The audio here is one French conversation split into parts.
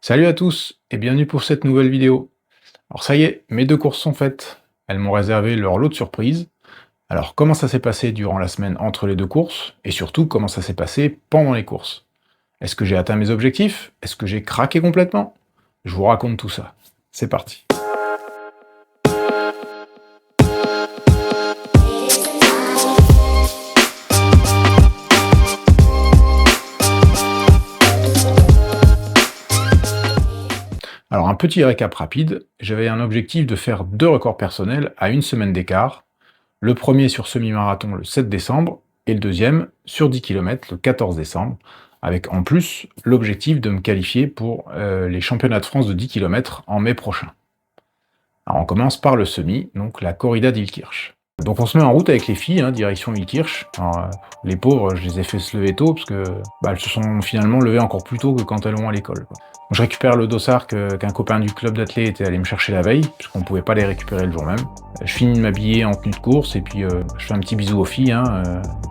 Salut à tous et bienvenue pour cette nouvelle vidéo. Alors ça y est, mes deux courses sont faites. Elles m'ont réservé leur lot de surprises. Alors comment ça s'est passé durant la semaine entre les deux courses et surtout comment ça s'est passé pendant les courses? Est-ce que j'ai atteint mes objectifs? Est-ce que j'ai craqué complètement? Je vous raconte tout ça. C'est parti. Alors un petit récap rapide, j'avais un objectif de faire 2 records personnels à une semaine d'écart. Le premier sur semi-marathon le 7 décembre et le deuxième sur 10 km le 14 décembre, avec en plus l'objectif de me qualifier pour les championnats de France de 10 km en mai prochain. Alors on commence par le semi, donc la corrida d'Ilkirch. Donc on se met en route avec les filles, direction Ilkirch. Alors, les pauvres, je les ai fait se lever tôt, parce que elles se sont finalement levées encore plus tôt que quand elles vont à l'école. Donc, je récupère le dossard qu'un copain du club d'athlètes était allé me chercher la veille, puisqu'on ne pouvait pas les récupérer le jour même. Je finis de m'habiller en tenue de course, et puis je fais un petit bisou aux filles,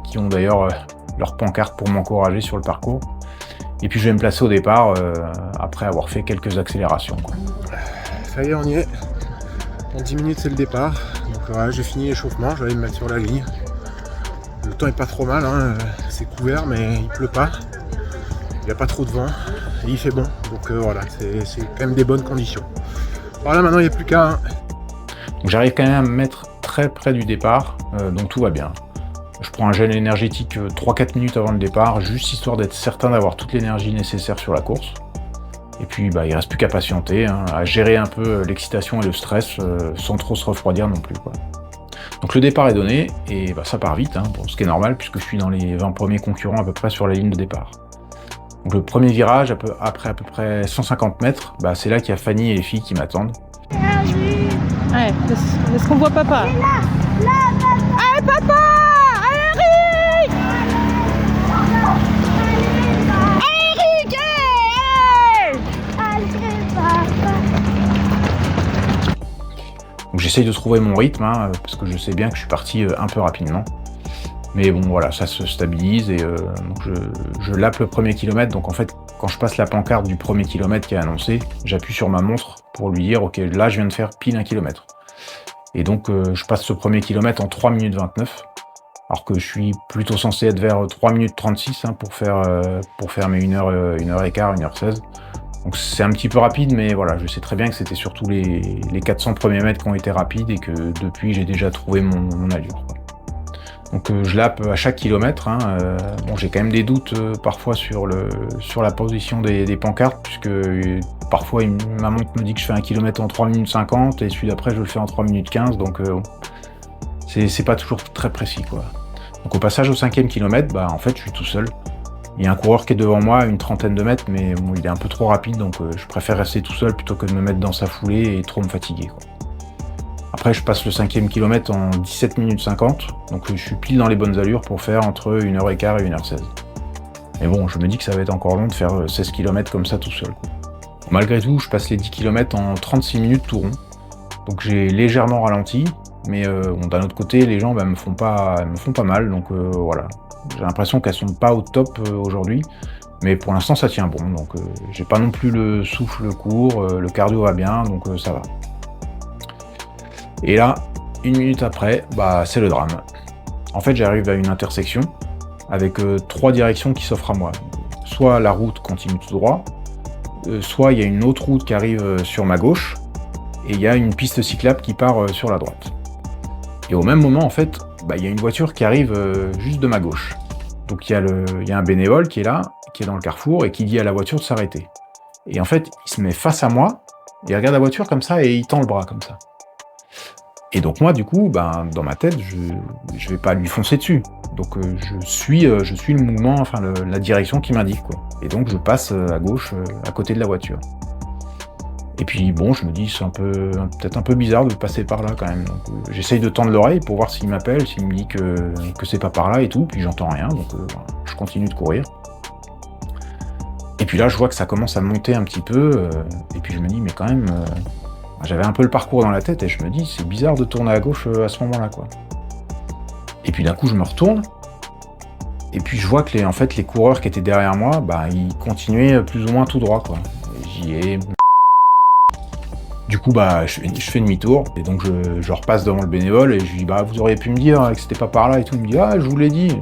qui ont d'ailleurs leur pancarte pour m'encourager sur le parcours. Et puis je vais me placer au départ, après avoir fait quelques accélérations, quoi. Ça y est, on y est. Dans 10 minutes, c'est le départ. Donc voilà, j'ai fini l'échauffement, je vais me mettre sur la ligne. Le temps est pas trop mal, c'est couvert, mais il pleut pas. Il n'y a pas trop de vent et il fait bon. Donc voilà, c'est quand même des bonnes conditions. Voilà, maintenant il n'y a plus qu'à. Donc j'arrive quand même à me mettre très près du départ, donc tout va bien. Je prends un gel énergétique 3-4 minutes avant le départ, juste histoire d'être certain d'avoir toute l'énergie nécessaire sur la course. Et puis il reste plus qu'à patienter, à gérer un peu l'excitation et le stress sans trop se refroidir non plus, quoi. Donc le départ est donné, et ça part vite, ce qui est normal puisque je suis dans les 20 premiers concurrents à peu près sur la ligne de départ. Donc le premier virage, après à peu près 150 mètres, c'est là qu'il y a Fanny et les filles qui m'attendent. Ouais, est-ce qu'on voit papa? Allez papa! Allez Eric! Eric! Donc j'essaye de trouver mon rythme, parce que je sais bien que je suis parti un peu rapidement. Mais bon voilà, ça se stabilise et donc je lappe le premier kilomètre. Donc en fait, quand je passe la pancarte du premier kilomètre qui est annoncé, j'appuie sur ma montre pour lui dire ok, là je viens de faire pile 1 kilomètre. Et donc je passe ce premier kilomètre en 3 minutes 29, alors que je suis plutôt censé être vers 3 minutes 36 pour faire mes 1h15, 1h16. Donc c'est un petit peu rapide, mais voilà, je sais très bien que c'était surtout les 400 premiers mètres qui ont été rapides et que depuis j'ai déjà trouvé mon allure, quoi. Donc je lappe à chaque kilomètre. Bon, j'ai quand même des doutes parfois sur la position des pancartes, puisque parfois ma montre me dit que je fais 1 kilomètre en 3 minutes 50 et celui d'après je le fais en 3 minutes 15, donc c'est pas toujours très précis, quoi. Donc au passage au 5e kilomètre, en fait je suis tout seul. Il y a un coureur qui est devant moi à une trentaine de mètres, mais bon, il est un peu trop rapide, donc je préfère rester tout seul plutôt que de me mettre dans sa foulée et trop me fatiguer, quoi. Après, je passe le 5e kilomètre en 17 minutes 50, donc je suis pile dans les bonnes allures pour faire entre 1h15 et 1h16. Mais bon, je me dis que ça va être encore long de faire 16 km comme ça tout seul, quoi. Malgré tout, je passe les 10 km en 36 minutes tout rond, donc j'ai légèrement ralenti, mais d'un autre côté, les jambes me font pas mal, donc voilà. J'ai l'impression qu'elles sont pas au top aujourd'hui, mais pour l'instant ça tient bon, donc j'ai pas non plus le souffle court, le cardio va bien, donc ça va. Et là, 1 minute après, c'est le drame. En fait, j'arrive à une intersection avec 3 directions qui s'offrent à moi. Soit la route continue tout droit, soit il y a une autre route qui arrive sur ma gauche, et il y a une piste cyclable qui part sur la droite. Et au même moment, en fait, il y a une voiture qui arrive juste de ma gauche. Donc il y a un bénévole qui est là, qui est dans le carrefour, et qui dit à la voiture de s'arrêter. Et en fait, il se met face à moi, il regarde la voiture comme ça, et il tend le bras comme ça. Et donc moi, du coup, dans ma tête, je vais pas lui foncer dessus. Donc je suis le mouvement, la direction qui m'indique, quoi. Et donc je passe à gauche, à côté de la voiture. Et puis bon, je me dis, c'est peut-être un peu bizarre de passer par là quand même. Donc j'essaye de tendre l'oreille pour voir s'il m'appelle, s'il me dit que c'est pas par là et tout, puis j'entends rien, donc je continue de courir. Et puis là, je vois que ça commence à monter un petit peu, et puis je me dis, mais quand même, j'avais un peu le parcours dans la tête, et je me dis, c'est bizarre de tourner à gauche à ce moment-là, quoi. Et puis d'un coup, je me retourne, et puis je vois que les coureurs qui étaient derrière moi, ils continuaient plus ou moins tout droit, quoi. Et je j'y ai. Du coup, bah, je fais demi-tour, et donc je repasse devant le bénévole, et je lui dis, bah, vous auriez pu me dire que c'était pas par là et tout. Il me dit, ah, je vous l'ai dit.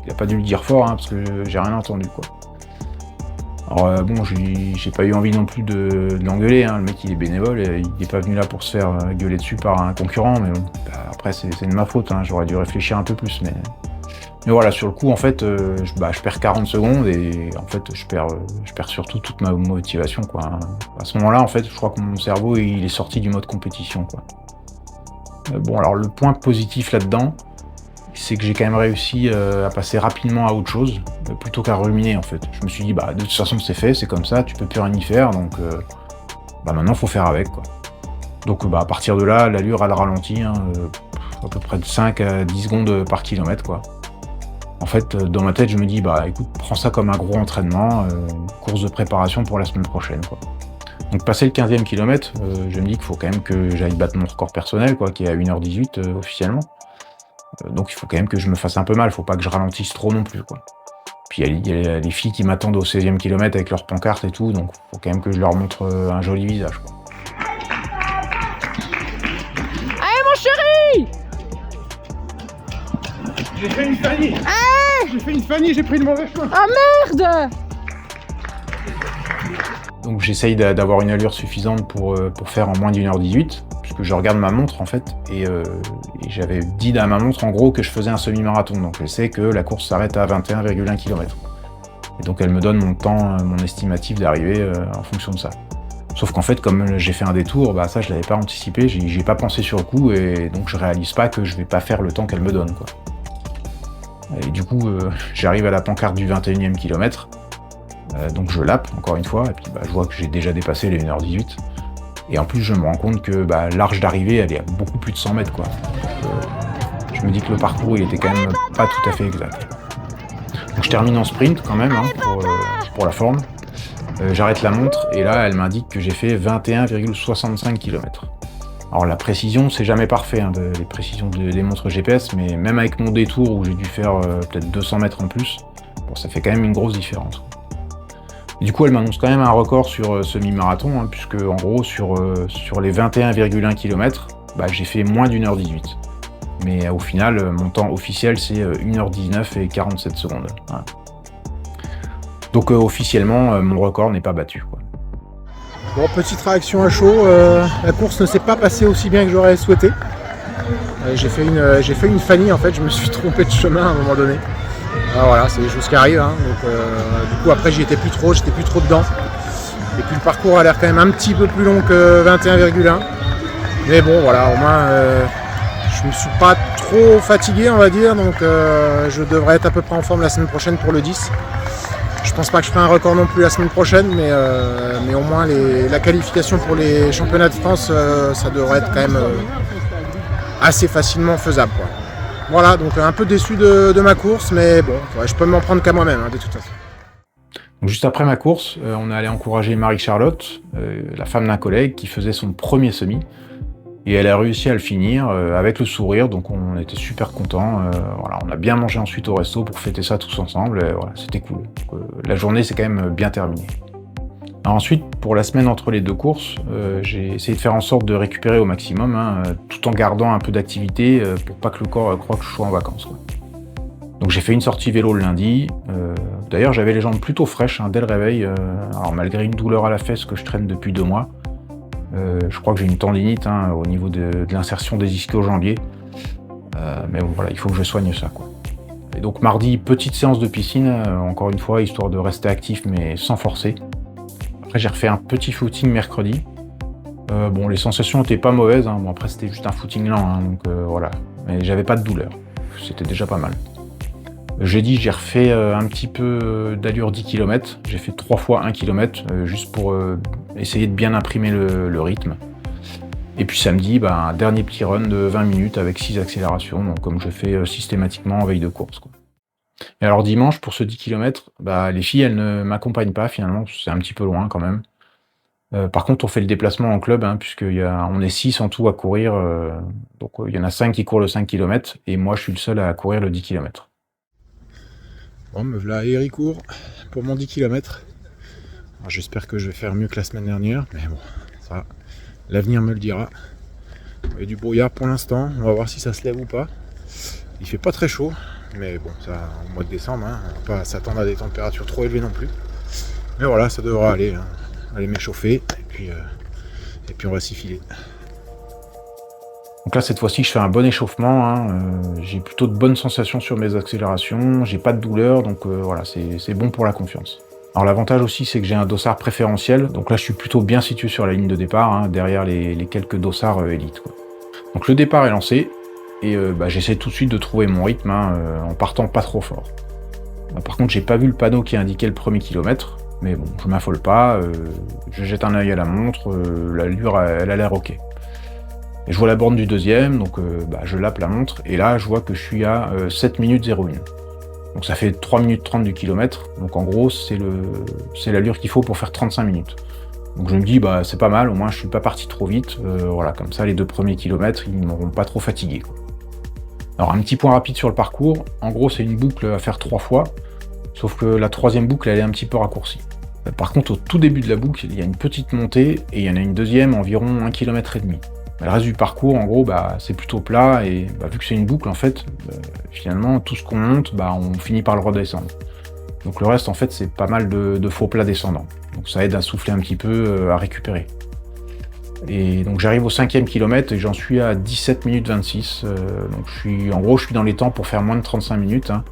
Il a pas dû le dire fort, hein, parce que j'ai rien entendu, quoi. Alors, bon, j'ai pas eu envie non plus de l'engueuler, hein. Le mec, il est bénévole, et il est pas venu là pour se faire gueuler dessus par un concurrent, mais bon, bah, après, c'est de ma faute, hein. J'aurais dû réfléchir un peu plus, mais voilà, sur le coup, en fait, je perds 40 secondes, et en fait, je perds surtout toute ma motivation, quoi. À ce moment-là, en fait, je crois que mon cerveau, il est sorti du mode compétition, quoi. Bon, alors, le point positif là-dedans, c'est que j'ai quand même réussi à passer rapidement à autre chose, plutôt qu'à ruminer, en fait. Je me suis dit, bah, de toute façon, c'est fait, c'est comme ça, tu peux plus rien y faire, donc bah, maintenant, faut faire avec, quoi. Donc, bah, à partir de là, l'allure, elle ralentit, hein, à peu près de 5 à 10 secondes par kilomètre, quoi. En fait, dans ma tête, je me dis, bah, écoute, prends ça comme un gros entraînement, course de préparation pour la semaine prochaine, quoi. Donc, passé le 15e kilomètre, je me dis qu'il faut quand même que j'aille battre mon record personnel, quoi, qui est à 1h18 officiellement. Donc il faut quand même que je me fasse un peu mal, faut pas que je ralentisse trop non plus, quoi. Puis il y a les filles qui m'attendent au 16e kilomètre avec leurs pancartes et tout, donc faut quand même que je leur montre un joli visage, quoi. Allez mon chéri! J'ai fait une Fanny. J'ai fait une Fanny, j'ai pris le mauvais chemin. Ah merde! Donc j'essaye d'avoir une allure suffisante pour faire en moins d'1h18, puisque je regarde ma montre en fait, et j'avais dit à ma montre en gros que je faisais un semi-marathon, donc je sais que la course s'arrête à 21,1 km. Et donc elle me donne mon temps, mon estimatif d'arrivée en fonction de ça. Sauf qu'en fait, comme j'ai fait un détour, bah ça je l'avais pas anticipé, j'y ai pas pensé sur le coup, et donc je réalise pas que je vais pas faire le temps qu'elle me donne, quoi. Et du coup, j'arrive à la pancarte du 21e kilomètre. Donc je lappe encore une fois, et puis bah, je vois que j'ai déjà dépassé les 1h18. Et en plus je me rends compte que bah, l'arche d'arrivée elle est à beaucoup plus de 100 mètres, quoi. Je me dis que le parcours il était quand même pas tout à fait exact. Donc je termine en sprint quand même, hein, pour la forme. J'arrête la montre et là elle m'indique que j'ai fait 21,65 km. Alors la précision c'est jamais parfait, hein, les précisions des montres GPS, mais même avec mon détour où j'ai dû faire peut-être 200 mètres en plus, bon, ça fait quand même une grosse différence. Et du coup, elle m'annonce quand même un record sur semi-marathon, hein, puisque en gros, sur les 21,1 km, bah, j'ai fait moins d'1h18. Mais au final, mon temps officiel, c'est 1h19 et 47 secondes. Voilà. Donc officiellement, mon record n'est pas battu, quoi. Bon, petite réaction à chaud, la course ne s'est pas passée aussi bien que j'aurais souhaité. J'ai fait une Fanny, en fait, je me suis trompé de chemin à un moment donné. Alors voilà, c'est des choses qui arrivent, hein. Donc, du coup après j'étais plus trop dedans. Et puis le parcours a l'air quand même un petit peu plus long que 21,1. Mais bon voilà, au moins je me suis pas trop fatigué, on va dire, donc je devrais être à peu près en forme la semaine prochaine pour le 10. Je pense pas que je ferai un record non plus la semaine prochaine, mais au moins la qualification pour les championnats de France, ça devrait être quand même assez facilement faisable, quoi. Voilà, donc un peu déçu de ma course, mais bon, ouais, je peux m'en prendre qu'à moi-même, hein, de toute façon. Donc juste après ma course, on est allé encourager Marie-Charlotte, la femme d'un collègue, qui faisait son premier semi. Et elle a réussi à le finir avec le sourire, donc on était super contents. Voilà, on a bien mangé ensuite au resto pour fêter ça tous ensemble, et voilà, c'était cool. Donc, la journée s'est quand même bien terminée. Alors ensuite, pour la semaine entre les deux courses, j'ai essayé de faire en sorte de récupérer au maximum, hein, tout en gardant un peu d'activité pour pas que le corps croie que je sois en vacances, quoi. Donc j'ai fait une sortie vélo le lundi. D'ailleurs, j'avais les jambes plutôt fraîches, hein, dès le réveil. Alors malgré une douleur à la fesse que je traîne depuis 2 mois, je crois que j'ai une tendinite, hein, au niveau de l'insertion des ischio-jambiers. Mais bon, voilà, il faut que je soigne ça, quoi. Et donc mardi, petite séance de piscine, encore une fois, histoire de rester actif mais sans forcer. Après, j'ai refait un petit footing mercredi. Bon, les sensations étaient pas mauvaises, hein. Bon, après, c'était juste un footing lent, hein, donc voilà. Mais j'avais pas de douleur. C'était déjà pas mal. Jeudi, j'ai refait un petit peu d'allure 10 km. J'ai fait 3 fois 1 km, juste pour essayer de bien imprimer le rythme. Et puis samedi, bah, un dernier petit run de 20 minutes avec 6 accélérations, donc comme je fais systématiquement en veille de course, quoi. Et alors dimanche, pour ce 10 km, bah, les filles, elles ne m'accompagnent pas finalement, c'est un petit peu loin quand même. Par contre, on fait le déplacement en club, hein, on est 6 en tout à courir, donc il y en a 5 qui courent le 5 km, et moi je suis le seul à courir le 10 km. Bon, me voilà à Héricourt pour mon 10 km. Alors, j'espère que je vais faire mieux que la semaine dernière, mais bon, ça, l'avenir me le dira. Il y a du brouillard pour l'instant, on va voir si ça se lève ou pas. Il fait pas très chaud, mais bon, ça au mois de décembre, hein, on va pas s'attendre à des températures trop élevées non plus. Mais voilà, ça devra aller, hein, aller m'échauffer, et puis on va s'y filer. Donc là, cette fois-ci, je fais un bon échauffement, hein, j'ai plutôt de bonnes sensations sur mes accélérations, j'ai pas de douleur, donc voilà, c'est bon pour la confiance. Alors l'avantage aussi, c'est que j'ai un dossard préférentiel, donc là je suis plutôt bien situé sur la ligne de départ, hein, derrière les quelques dossards élites, quoi. Donc le départ est lancé, et j'essaie tout de suite de trouver mon rythme, hein, en partant pas trop fort. Par contre, j'ai pas vu le panneau qui indiquait le premier kilomètre, mais bon, je m'affole pas, je jette un œil à la montre, l'allure elle a l'air ok. Et je vois la borne du deuxième, donc je lappe la montre, et là je vois que je suis à 7 minutes 01. Donc ça fait 3 minutes 30 du kilomètre, donc en gros c'est l'allure qu'il faut pour faire 35 minutes. Donc je me dis c'est pas mal, au moins je suis pas parti trop vite, voilà, comme ça les 2 premiers kilomètres ils m'auront pas trop fatigué, quoi. Alors un petit point rapide sur le parcours, en gros c'est une boucle à faire 3 fois, sauf que la 3e boucle elle est un petit peu raccourcie. Par contre au tout début de la boucle il y a une petite montée, et il y en a une deuxième environ 1,5 km. Le reste du parcours, en gros, c'est plutôt plat, et vu que c'est une boucle, en fait, finalement, tout ce qu'on monte, on finit par le redescendre. Donc le reste, en fait, c'est pas mal de faux plats descendants. Donc ça aide à souffler un petit peu, à récupérer. Et donc j'arrive au 5e kilomètre, et j'en suis à 17 minutes 26. Donc je suis dans les temps pour faire moins de 35 minutes. Hein.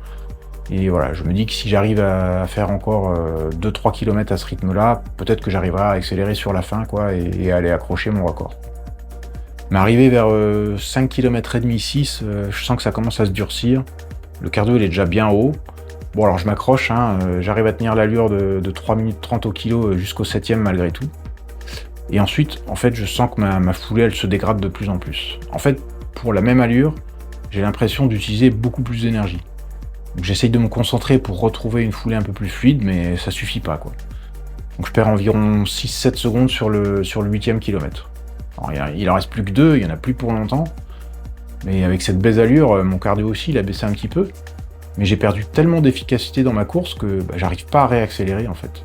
Et voilà, je me dis que si j'arrive à faire encore 2-3 km à ce rythme-là, peut-être que j'arriverai à accélérer sur la fin, quoi, et à aller accrocher mon record. Mais arrivé vers 5 km et demi, 6, je sens que ça commence à se durcir. Le cardio il est déjà bien haut. Bon alors je m'accroche, hein, j'arrive à tenir l'allure de 3 minutes 30 au kilo jusqu'au 7e malgré tout. Et ensuite, en fait, je sens que ma foulée elle se dégrade de plus en plus. En fait, pour la même allure, j'ai l'impression d'utiliser beaucoup plus d'énergie. Donc j'essaye de me concentrer pour retrouver une foulée un peu plus fluide, mais ça suffit pas, quoi. Donc je perds environ 6-7 secondes sur le 8e kilomètre. Alors, il en reste plus que 2, il y en a plus pour longtemps. Mais avec cette baisse allure, mon cardio aussi, il a baissé un petit peu. Mais j'ai perdu tellement d'efficacité dans ma course que j'arrive pas à réaccélérer en fait.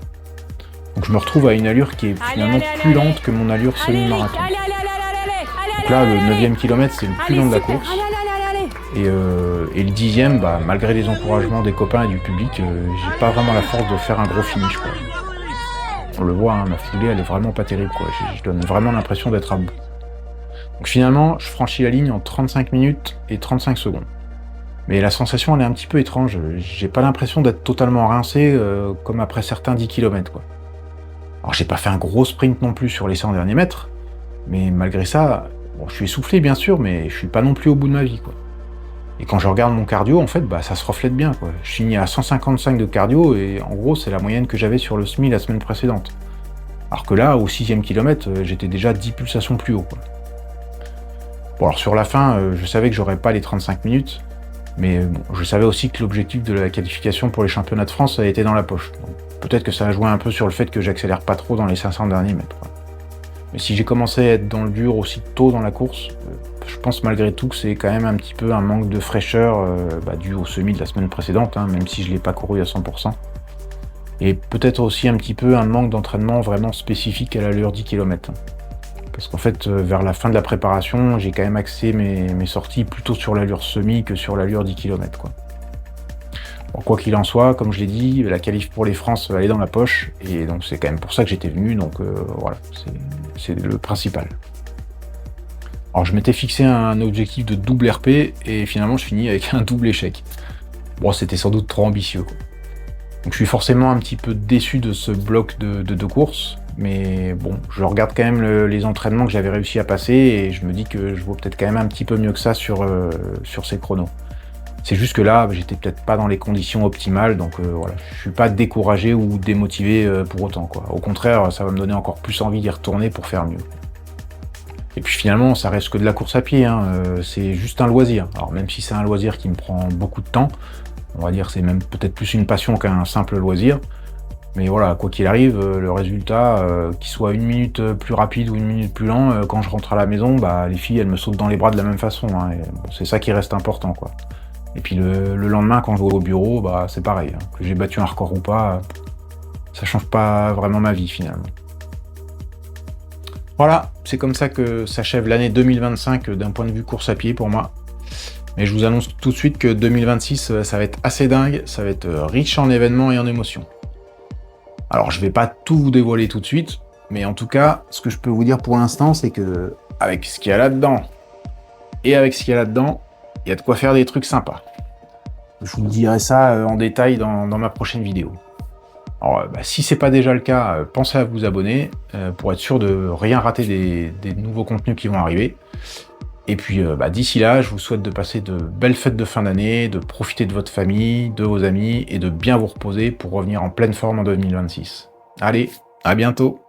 Donc je me retrouve à une allure qui est finalement plus lente que mon allure semi-marathon. Donc là, le 9e kilomètre, c'est le plus long de la course. Et le 10e, malgré les encouragements des copains et du public, j'ai pas vraiment la force de faire un gros finish, quoi. On le voit, hein, ma foulée elle est vraiment pas terrible, quoi. Je donne vraiment l'impression d'être à bout. Donc finalement, je franchis la ligne en 35 minutes et 35 secondes. Mais la sensation elle est un petit peu étrange, j'ai pas l'impression d'être totalement rincé comme après certains 10 km, quoi. Alors j'ai pas fait un gros sprint non plus sur les 100 derniers mètres, mais malgré ça, bon, je suis essoufflé bien sûr, mais je suis pas non plus au bout de ma vie, quoi. Et quand je regarde mon cardio, en fait, ça se reflète bien, quoi. Je finis à 155 de cardio, et en gros, c'est la moyenne que j'avais sur le SMI la semaine précédente. Alors que là, au 6e kilomètre, j'étais déjà 10 pulsations plus haut, quoi. Bon, alors sur la fin, je savais que j'aurais pas les 35 minutes, mais bon, je savais aussi que l'objectif de la qualification pour les championnats de France a été dans la poche. Donc, peut-être que ça a joué un peu sur le fait que j'accélère pas trop dans les 500 derniers mètres, quoi. Mais si j'ai commencé à être dans le dur aussi tôt dans la course, je pense malgré tout que c'est quand même un petit peu un manque de fraîcheur dû au semi de la semaine précédente, hein, même si je ne l'ai pas couru à 100%. Et peut-être aussi un petit peu un manque d'entraînement vraiment spécifique à l'allure 10 km. Hein. Parce qu'en fait, vers la fin de la préparation, j'ai quand même axé mes sorties plutôt sur l'allure semi que sur l'allure 10 km, quoi. Bon, quoi qu'il en soit, comme je l'ai dit, la qualif pour les France elle est dans la poche, et donc c'est quand même pour ça que j'étais venu, donc voilà, c'est le principal. Alors je m'étais fixé un objectif de double RP, et finalement je finis avec un double échec. Bon, c'était sans doute trop ambitieux, quoi. Donc je suis forcément un petit peu déçu de ce bloc de courses, mais bon, je regarde quand même les entraînements que j'avais réussi à passer, et je me dis que je vaux peut-être quand même un petit peu mieux que ça sur ces chronos. C'est juste que là, j'étais peut-être pas dans les conditions optimales, donc voilà, je suis pas découragé ou démotivé pour autant, quoi. Au contraire, ça va me donner encore plus envie d'y retourner pour faire mieux. Et puis finalement, ça reste que de la course à pied, hein. C'est juste un loisir. Alors même si c'est un loisir qui me prend beaucoup de temps, on va dire c'est même peut-être plus une passion qu'un simple loisir, mais voilà, quoi qu'il arrive, le résultat, qu'il soit 1 minute plus rapide ou 1 minute plus lent, quand je rentre à la maison, les filles elles me sautent dans les bras de la même façon, hein, et bon, c'est ça qui reste important, quoi. Et puis le lendemain, quand je vais au bureau, c'est pareil, hein, que j'ai battu un record ou pas, ça change pas vraiment ma vie finalement. Voilà, c'est comme ça que s'achève l'année 2025 d'un point de vue course à pied pour moi. Mais je vous annonce tout de suite que 2026, ça va être assez dingue, ça va être riche en événements et en émotions. Alors je vais pas tout vous dévoiler tout de suite, mais en tout cas, ce que je peux vous dire pour l'instant, c'est que avec ce qu'il y a là-dedans, et avec ce qu'il y a là-dedans, il y a de quoi faire des trucs sympas. Je vous dirai ça en détail dans ma prochaine vidéo. Alors, si c'est pas déjà le cas, pensez à vous abonner pour être sûr de rien rater des nouveaux contenus qui vont arriver. Et puis d'ici là, je vous souhaite de passer de belles fêtes de fin d'année, de profiter de votre famille, de vos amis et de bien vous reposer pour revenir en pleine forme en 2026. Allez, à bientôt!